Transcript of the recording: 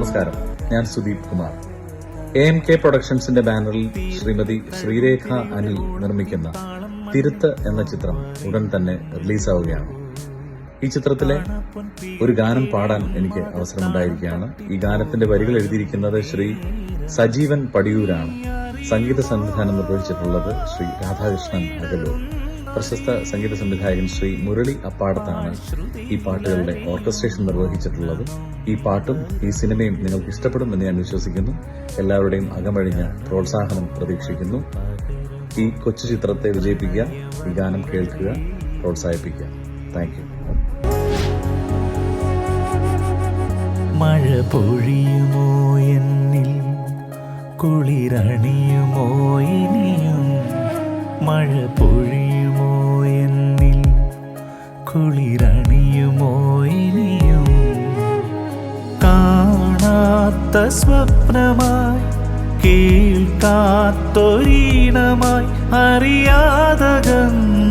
നമസ്കാരം, ഞാൻ സുദീപ് കുമാർ. AMK പ്രൊഡക്ഷൻസിന്റെ ബാനറിൽ ശ്രീമതി ശ്രീരേഖ അനിൽ നിർമ്മിക്കുന്ന തിരുത്ത് എന്ന ചിത്രം ഉടൻ തന്നെ റിലീസാവുകയാണ്. ഈ ചിത്രത്തിലെ ഒരു ഗാനം പാടാൻ എനിക്ക് അവസരമുണ്ടായിരിക്കുകയാണ്. ഈ ഗാനത്തിന്റെ വരികൾ എഴുതിയിരിക്കുന്നത് ശ്രീ സജീവൻ പടിയൂരാണ്. സംഗീത സംവിധാനം നിർവഹിച്ചിട്ടുള്ളത് ശ്രീ രാധാകൃഷ്ണൻ അകലൂർ. പ്രശസ്ത സംഗീത സംവിധായകൻ ശ്രീ മുരളി അപ്പാടത്താണ് ഈ പാട്ടുകളുടെ ഓർക്കസ്ട്രേഷൻ നിർവഹിച്ചിട്ടുള്ളത്. ഈ പാട്ടും ഈ സിനിമയും നിങ്ങൾക്ക് ഇഷ്ടപ്പെടുമെന്ന് ഞാൻ വിശ്വസിക്കുന്നു. എല്ലാവരുടെയും അകമഴിഞ്ഞ പ്രോത്സാഹനം പ്രതീക്ഷിക്കുന്നു. ഈ കൊച്ചു ചിത്രത്തെ വിജയിപ്പിക്കുക, ഈ ഗാനം കേൾക്കുക, പ്രോത്സാഹിപ്പിക്കുക. Thank you. മഴ പൊഴിയുമോ എന്നിൽ, കുളിരണിയുമോ ഇനിയും? മഴ പൊഴിയുമോ എന്നിൽ, കുളിരണിയുമോ ഇനിയും? കാണാത്ത സ്വപ്നമായി, കേൾക്കാത്തൊരീണമായി, അറിയാതകന്നു